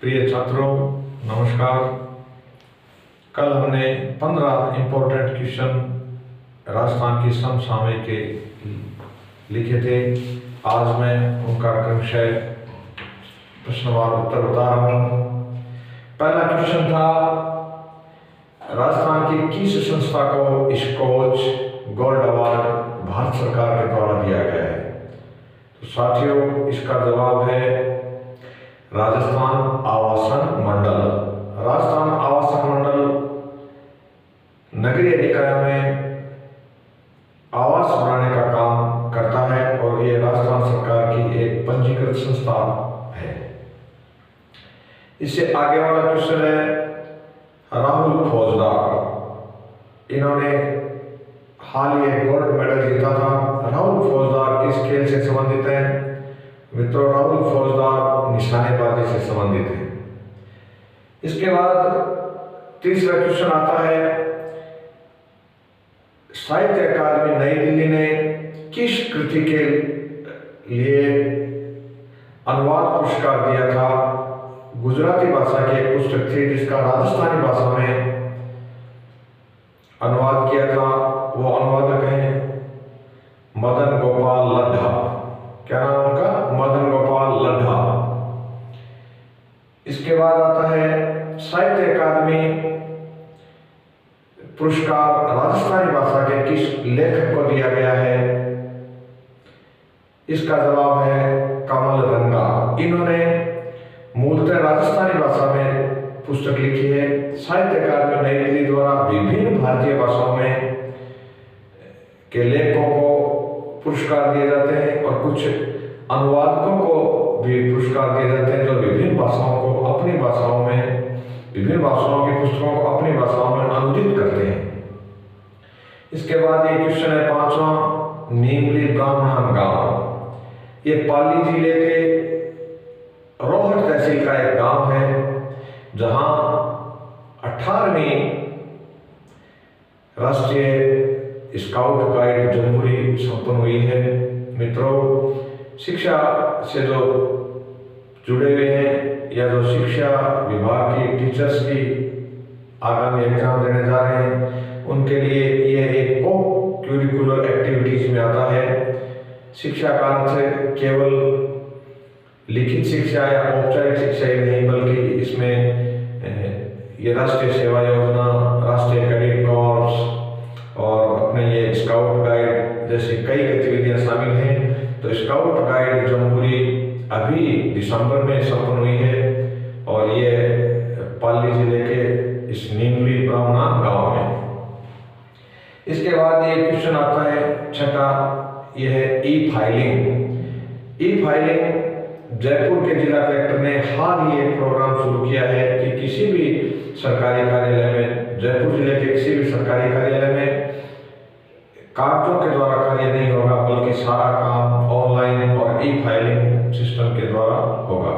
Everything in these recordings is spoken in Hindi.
प्रिय छात्रों, नमस्कार। कल हमने 15 इम्पोर्टेंट क्वेश्चन राजस्थान की समसामयिक के लिखे थे। आज मैं उनका क्रमशः प्रश्नवार उत्तर बता रहा हूँ। पहला क्वेश्चन था, राजस्थान की किस संस्था को स्कॉच गोल्ड अवार्ड भारत सरकार के द्वारा दिया गया है? तो साथियों, इसका जवाब है राजस्थान आवासन मंडल। राजस्थान आवासन मंडल नगरीय निकायों में आवास बनाने का काम करता है और ये राजस्थान सरकार की एक पंजीकृत संस्था है। इससे आगे वाला क्वेश्चन है, राहुल फौजदार, इन्होंने हाल ही गोल्ड मेडल जीता था। राहुल फौजदार किस खेल से संबंधित है? मित्रों, राहुल फौजदार निशानेबाजी से संबंधित है। इसके बाद तीसरा क्वेश्चन आता है, साहित्य अकादमी नई दिल्ली ने किस कृति के लिए अनुवाद पुरस्कार दिया था? गुजराती भाषा की एक पुस्तक थी जिसका राजस्थानी भाषा में अनुवाद किया था। वो अनुवादक हैं मदन गोपाल लड्ढा। क्या नाम उनका? मदन गोपाल लड्ढा। इसके बाद आता है, साहित्य अकादमी पुरस्कार राजस्थानी भाषा के किस लेखक को दिया गया है? इसका जवाब है कमल रंगा। इन्होंने मूलतः राजस्थानी भाषा में पुस्तक लिखी है। साहित्य अकादमी नई दिल्ली द्वारा विभिन्न भारतीय भाषाओं में के लेखकों को पुरस्कार दिए जाते हैं और कुछ अनुवादकों को भी पुरस्कार दिए जाते हैं जो विभिन्न भाषाओं को अपनी भाषाओं में, विभिन्न भाषाओं की पुस्तकों को अपनी भाषाओं में अनुदित करते हैं। इसके बाद ये क्वेश्चन है पांचवा, नीमली ब्राह्मण गांव। ये पाली जिले के रोहट तहसील का एक गांव है जहां 18वीं राष्ट्रीय स्काउट गाइड जम्बूरी संपन्न हुई है। मित्रों, शिक्षा से जो जुड़े हुए हैं या जो शिक्षा विभाग की टीचर्स की आगामी एग्जाम देने जा रहे हैं, उनके लिए यह एक को करिकुलर एक्टिविटीज में आता है। शिक्षा का अर्थ केवल लिखित शिक्षा या औपचारिक शिक्षा ही नहीं, बल्कि इसमें ये राष्ट्रीय सेवा योजना, राष्ट्रीय कैडेट कॉर्प्स और अपने ये स्काउट गाइड जैसी कई गतिविधियां शामिल हैं। तो स्काउट गाइड जम्बूरी अभी दिसंबर में संपन्न हुई है और ये पाली जिले के इस नीमली ब्राह्मण गांव में। इसके बाद ये क्वेश्चन आता है छठा, यह है ई फाइलिंग। ई फाइलिंग जयपुर के जिला कलेक्टर ने हाल ही एक प्रोग्राम शुरू किया है कि किसी भी सरकारी कार्यालय में, जयपुर जिले के किसी भी सरकारी कार्यालय में कागजों के द्वारा कार्य नहीं होगा, बल्कि सारा काम ऑनलाइन और ई फाइलिंग सिस्टम के द्वारा होगा।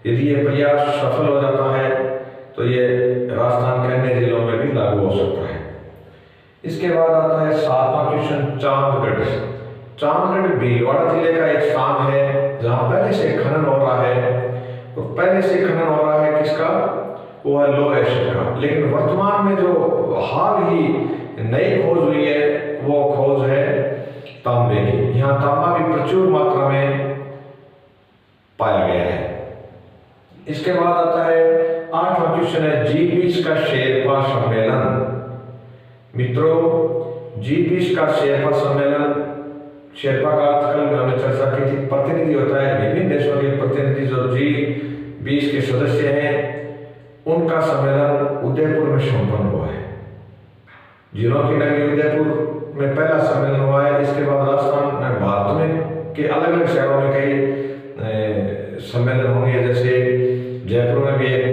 यदि ये प्रयास सफल हो जाता है तो ये राजस्थान के अन्य जिलों में भी लागू हो सकता है। इसके बाद आता है सातवां क्वेश्चन, चांदगढ़। चांदगढ़ भीलवाड़ा जिले का एक स्थान है जहां पहले से खनन हो रहा है। तो पहले से खनन हो रहा है किसका? वो है लोह एसिड का। लेकिन वर्तमान में जो हाल ही नई खोज हुई है वो खोज है तांबे की। यहाँ तांबा भी प्रचुर मात्रा में पाया गया है। इसके बाद आता है आठवां क्वेश्चन है, G20 का शेरपा सम्मेलन। मित्रों, G20 का शेरपा सम्मेलन, शेरपा का अर्थ कल हमने चर्चा की थी, प्रतिनिधि होता है विभिन्न देशों के प्रतिनिधि जो G20 के सदस्य हैं, उनका सम्मेलन उदयपुर में संपन्न हुआ है। जिलों की नगरी उदयपुर में पहला सम्मेलन हुआ है। इसके बाद राजस्थान में, भारत में के अलग अलग शहरों में कई सम्मेलन होंगे। जैसे जयपुर में भी एक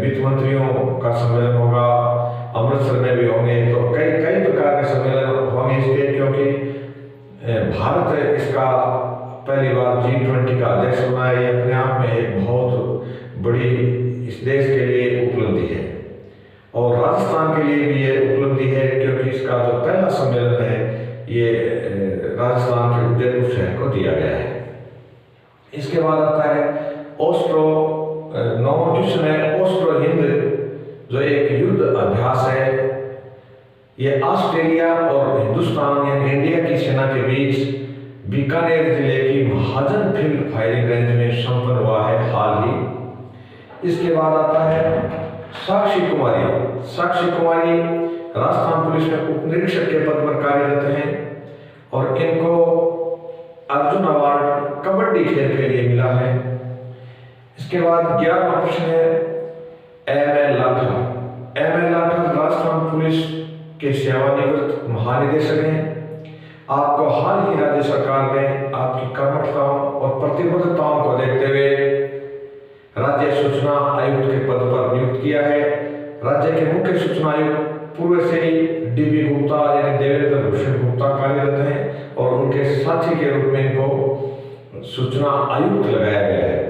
वित्त मंत्रियों का सम्मेलन होगा, अमृतसर में भी होंगे। तो कई कई प्रकार के सम्मेलन होंगे इसके, क्योंकि भारत इसका पहली बार G20 का अध्यक्ष बना है। ये अपने आप में एक बहुत बड़ी इस देश के लिए उपलब्धि है और राजस्थान के लिए भी ये उपलब्धि है, क्योंकि इसका जो पहला सम्मेलन है ये राजस्थान के उदयपुर शहर को दिया गया है। इसके बाद आता है ओस्ट्रो क्वेश्चन है ओस्ट्रो हिंद, जो एक युद्ध अभ्यास है, ये ऑस्ट्रेलिया और हिंदुस्तान यानी इंडिया की सेना के बीच बीकानेर जिले की महाजन फील्ड फायरिंग रेंज में संपन्न हुआ है हाल ही। इसके बाद आता है साक्षी कुमारी। साक्षी कुमारी राजस्थान पुलिस में उप निरीक्षक के पद पर कार्यरत हैं और इनको अर्जुन अवार्ड कबड्डी खेल के लिए मिला है। इसके बाद 11वां प्रश्न है M L. Lathar. M L. Lathar Rajasthan police के सेवानिवृत्त महानिदेशक हैं। आपको हाल ही राज्य सरकार ने आपकी कर्मठताओं और प्रतिबद्धताओं को देखते हुए राज्य सूचना आयुक्त के पद पर नियुक्त किया है। राज्य के मुख्य सूचना आयुक्त पूर्व से ही डी.बी. गुप्ता यानी देवेंद्र भूषण गुप्ता कार्यरत हैं और उनके साथी के रूप में इनको सूचना आयुक्त लगाया गया है।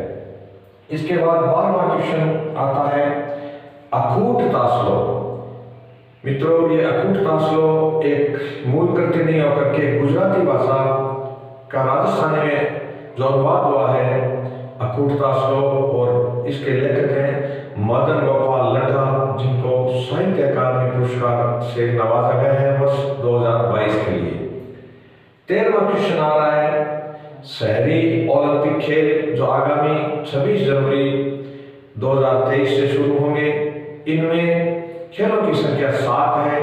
इसके बाद 12वां क्वेश्चन आता है अखूट तासलो। मित्रों, ये अखूट तासलो एक मूल कृति नहीं होकर के गुजराती भाषा का राजस्थानी में जो अनुवाद हुआ है अखूट तासलो, और इसके लेखक हैं मदन गोपाल लड्ढा, जिनको साहित्य अकादमी पुरस्कार से नवाजा गया है वर्ष 2022 के लिए। 13वां क्वेश्चन आ रहा है शहरी ओलंपिक खेल जो आगामी 26 जनवरी 2023 से शुरू होंगे। इनमें खेलों की संख्या 7 है।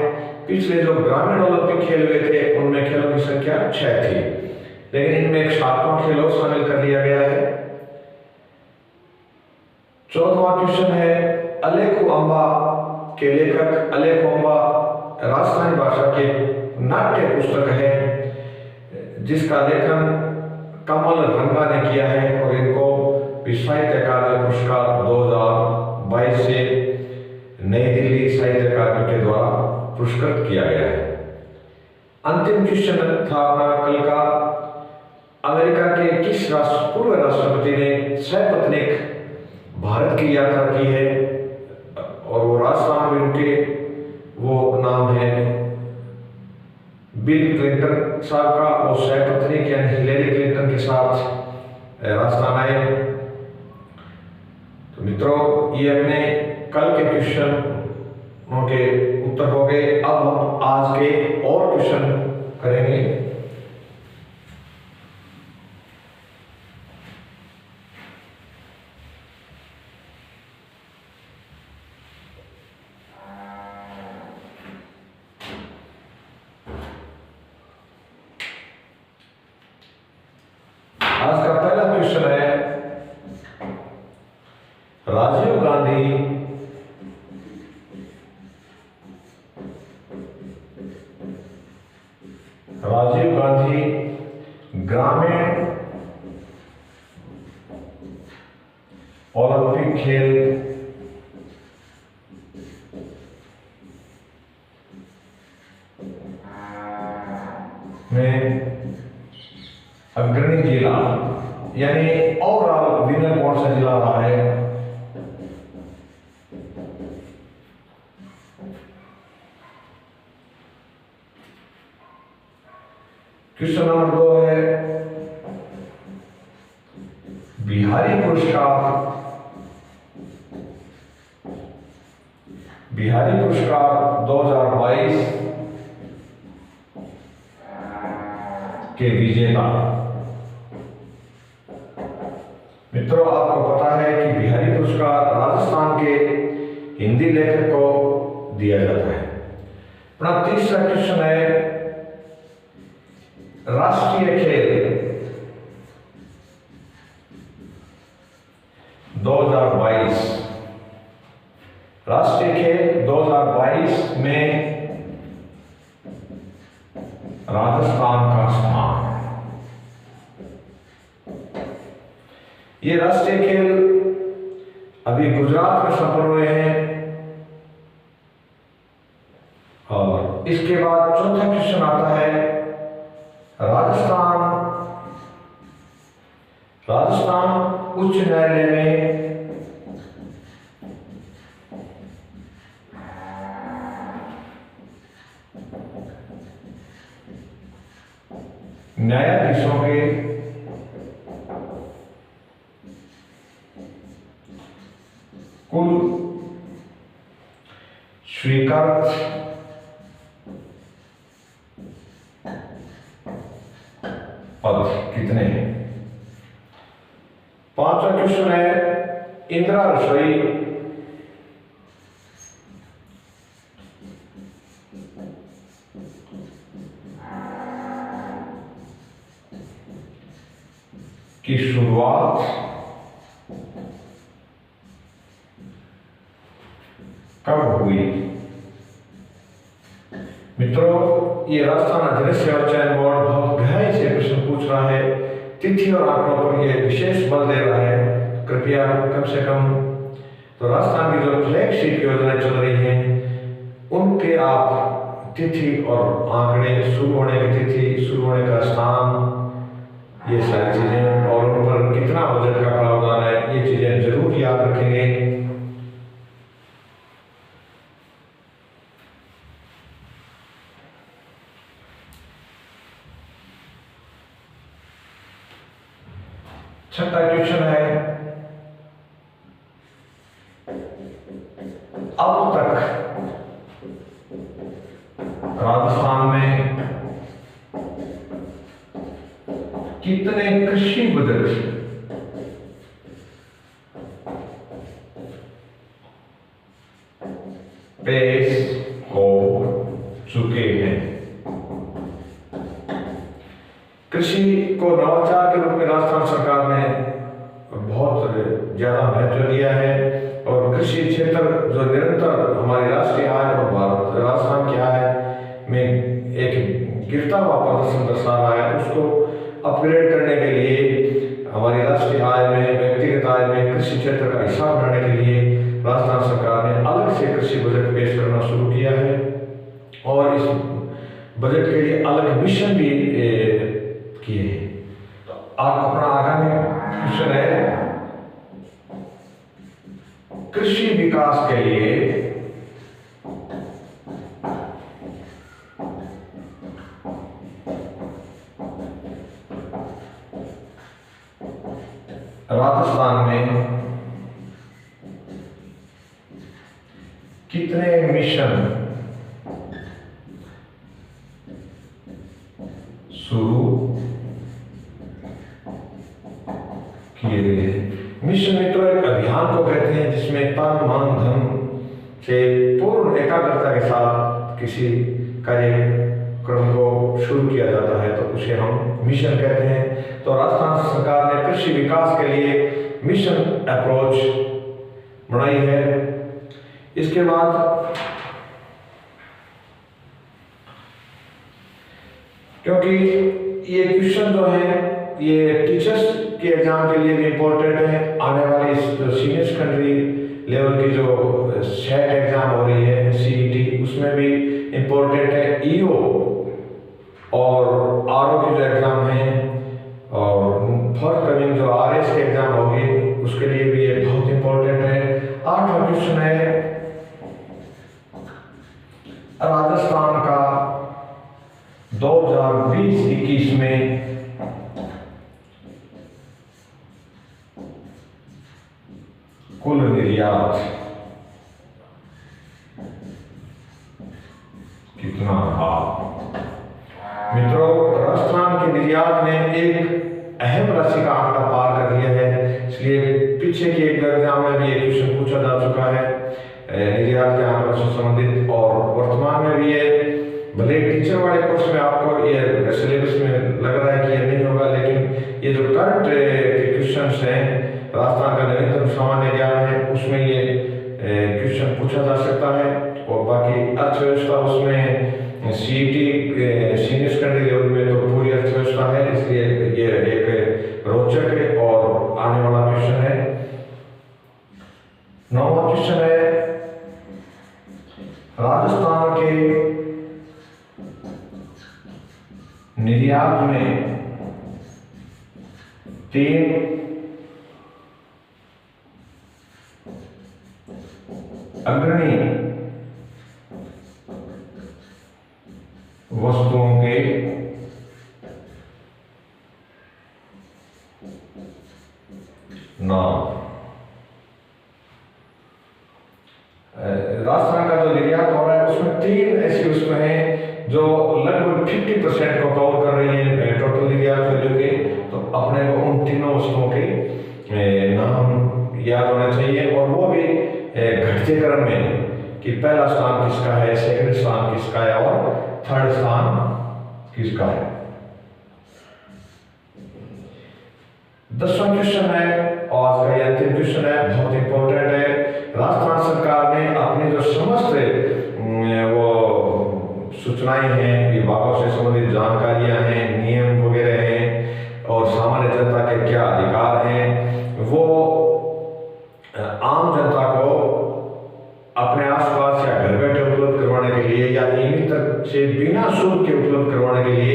पिछले जो ग्रामीण ओलंपिक खेल हुए थे उनमें खेलों की संख्या 6 थी, लेकिन इनमें एक 7वां खेल और शामिल कर लिया गया है। 14वां क्वेश्चन है अलेखु अंबा के लेखक। अलेखु अंबा राजस्थानी भाषा के नाट्य पुस्तक है जिसका लेखन कमल रंगा ने किया है और इनको साहित्य अकादमी पुरस्कार 2022 से नई दिल्ली साहित्य अकादमी के द्वारा पुरस्कृत किया गया है। अंतिम क्वेश्चन था अपना कल का, अमेरिका के किस पूर्व राष्ट्रपति ने सपत्नीक भारत की यात्रा की है और वो राजस्थान में रुके? वो नाम है बिल क्लिंटन साहब का। वो सपत्नीक यानी हिलेरी क्लिंटन के साथ राजस्थान आए। तो मित्रों, ये अपने कल के क्वेश्चनों के उत्तर हो गए। अब हम आज के और क्वेश्चन करेंगे। आज का पहला क्वेश्चन है राजीव गांधी ग्रामीण ओलंपिक खेल में अग्रणी जिला यानी ओवरऑल विनर कौन सा जिला रहा है? क्वेश्चन नंबर 2 है बिहारी पुरस्कार 2022 के विजेता। मित्रों, आपको पता है कि बिहारी पुरस्कार राजस्थान के हिंदी लेखक को दिया जाता है। अपना तीसरा क्वेश्चन है राष्ट्रीय खेल 2022। राष्ट्रीय खेल 2022 में राजस्थान का स्थान। ये राष्ट्रीय खेल अभी गुजरात में संपन्न हुए हैं। और इसके बाद चौथा क्वेश्चन आता है राजस्थान उच्च न्यायालय में न्यायाधीशों के कुल स्वीकृत पद कितने हैं? पांचवा क्वेश्चन है, इंदिरा रसोई की शुरुआत कब हुई? मित्रों, ये राजस्थान अधीनस्थ सेवा चयन बोर्ड बहुत गहराई से प्रश्न पूछ रहा है, तिथि और आंकड़ों पर यह विशेष बल दे रहा है। कृपया कम से कम तो राजस्थान की जो फ्लैगशिप योजनाएं चल रही हैं उनके आप तिथि और आंकड़े, शुरू होने की तिथि, शुरू होने का स्थान, ये सारी चीजें और उन पर कितना बजट का प्रावधान है, ये चीजें जरूर याद रखेंगे। छठा क्वेश्चन है, अब तक राजस्थान में कितने कृषि बजट पेश हो चुके हैं? कृषि को नवाचार के रूप में राजस्थान सरकार ने बहुत ज्यादा महत्व दिया है और कृषि क्षेत्र जो निरंतर हमारी राष्ट्रीय आय और भारत राजस्थान की आय में एक गिरता हुआ प्रदर्शन दर्शा रहा है, उसको अपग्रेड करने के लिए हमारी राष्ट्रीय आय में, व्यक्तिगत आय में कृषि क्षेत्र का हिस्सा बढ़ाने के लिए राजस्थान सरकार ने अलग से कृषि बजट पेश करना शुरू किया है और इस बजट के लिए अलग मिशन भी किए हैं। तो आप अपना आगामी क्वेश्चन है, कृषि विकास के लिए राजस्थान में कितने मिशन शुरू किए गए हैं? मिशन मित्रों एक अभियान को कहते हैं जिसमें तन मन धन से पूर्ण एकाग्रता के साथ किसी कार्यक्रम को शुरू किया जाता है तो उसे हम मिशन कहते हैं। तो राजस्थान सरकार ने कृषि विकास के लिए मिशन अप्रोच बनाई है। इसके बाद क्योंकि ये क्वेश्चन जो है ये टीचर्स के एग्जाम के लिए भी इम्पोर्टेंट है, आने वाली जो सीनियर सेकेंडरी लेवल की जो सेट एग्जाम हो रही है सीईटी, उसमें भी इम्पोर्टेंट है। ईओ और आरओ की जो एग्जाम है और फर्स्ट कमिंग जो आरएस की एग्जाम होगी उसके लिए भी ये बहुत इम्पोर्टेंट है। आठवां क्वेश्चन है, राजस्थान का 2020-21 में कुल निर्यात कितना था? मित्रों, राजस्थान के निर्यात ने एक अहम राशि का आंकड़ा पार कर लिया है, इसलिए पीछे की एक एग्जाम में भी ये क्वेश्चन पूछा जा चुका है निर्यात के आंकड़ों से संबंधित। और वर्तमान में भी ये भले टीचर वाले कोर्स में आपको ये सिलेबस में लग रहा है कि ये नहीं होगा, लेकिन ये जो करंट क्वेश्चंस हैं राजस्थान का नवीनतम सामान्य ज्ञान है उसमें ये क्वेश्चन पूछा जा सकता है। और बाकी अर्थव्यवस्था उसमें सीईटी सीनियर सेकेंडरी लेवल में तो पूरी अर्थव्यवस्था है, इसलिए ये एक रोचक है और आने वाला क्वेश्चन है। 9वां क्वेश्चन है, राजस्थान के निर्यात में 3 अग्रणी वस्तुओं के नाम। राजस्थान का जो निर्यात हो रहा है उसमें 3 ऐसी उसमें है जो लगभग 50% को कवर कर रही है टोटल निर्यात वैल्यू के। तो अपने को उन तीनों वस्तुओं के नाम याद होने चाहिए, और वो भी घटते क्रम में कि पहला स्थान किसका है, सेकंड स्थान किसका है और थर्ड स्थान किसका है। 10वां क्वेश्चन है और आज का अंतिम क्वेश्चन है, बहुत इंपॉर्टेंट है। राजस्थान सरकार ने अपनी जो समस्त वो सूचनाएं हैं, विभागों से संबंधित जानकारियां हैं, नियम वगैरह हैं और सामान्य जनता के क्या अधिकार हैं, वो आम जनता को अपने आसपास या घर बैठे उपलब्ध करवाने के लिए या ईमेल तक से बिना शुल्क के उपलब्ध करवाने के लिए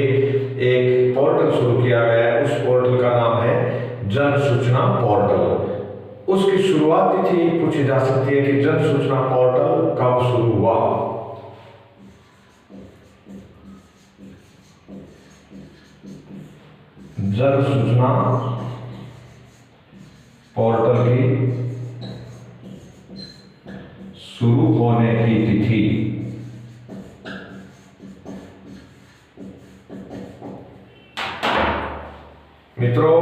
एक पोर्टल शुरू किया गया है। उस पोर्टल का नाम है जन सूचना पोर्टल। उसकी शुरुआत तिथि पूछी जा सकती है कि जन सूचना पोर्टल कब शुरू हुआ। जन सूचना पोर्टल की शुरू होने की तिथि मित्रों,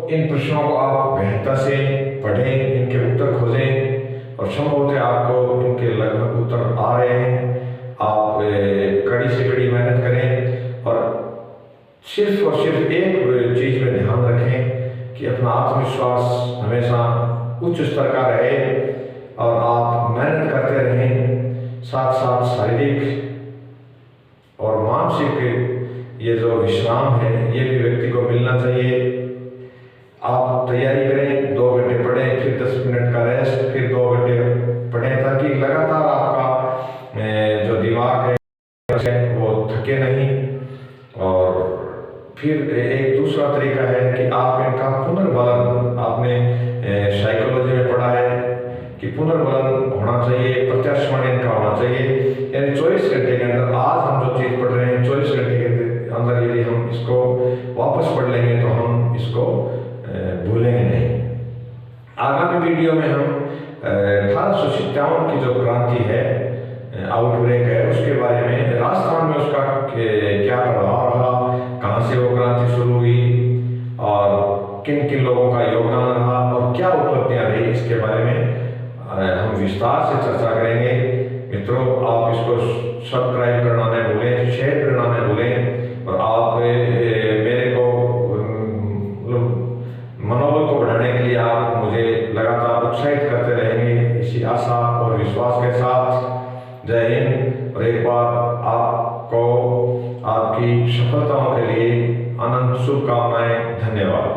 इन प्रश्नों को आप गहनता से पढ़ें, इनके उत्तर खोजें और संभवतः आपको इनके लगभग उत्तर आ रहे हैं। आप कड़ी से कड़ी मेहनत करें और सिर्फ एक चीज में ध्यान रखें कि अपना आत्मविश्वास हमेशा उच्च स्तर का रहे और आप मेहनत करते रहें। साथ साथ शारीरिक और मानसिक ये जो विश्राम है ये भी व्यक्ति को मिलना चाहिए। आप तैयारी करें, 2 घंटे पढ़ें, फिर 10 मिनट का रेस्ट, फिर 2 घंटे पढ़ें, ताकि लगातार आपका जो दिमाग है वो थके नहीं। और फिर एक दूसरा तरीका है कि आप इनका पुनर्बलन, आपने साइकोलॉजी में पढ़ा है कि पुनर्बलन होना चाहिए, प्रत्यास्मरण इनका होना चाहिए। यानी 24 घंटे के अंदर आज हम जो चीज़ पढ़ रहे हैं 24 घंटे के अंदर यदि हम इसको वापस पढ़ लेंगे तो हम इसको भूलेंगे नहीं। आगामी वीडियो में हम 1857 की जो क्रांति है, आउटब्रेक है, उसके बारे में राजस्थान में उसका क्या प्रभाव रहा, कहाँ से वो क्रांति शुरू हुई और किन किन लोगों का योगदान रहा और क्या उपलब्धियां रही, इसके बारे में हम विस्तार से चर्चा करेंगे। मित्रों, आप इसको सब्सक्राइब करना न भूलें, शेयर करना न भूलें और आप मेरे को मनोबल को बढ़ाने के लिए आप मुझे लगातार उत्साहित करते रहेंगे, इसी आशा और विश्वास के साथ जय हिंद। और एक बार आपको आपकी सफलताओं के लिए अनंत शुभकामनाएं। धन्यवाद।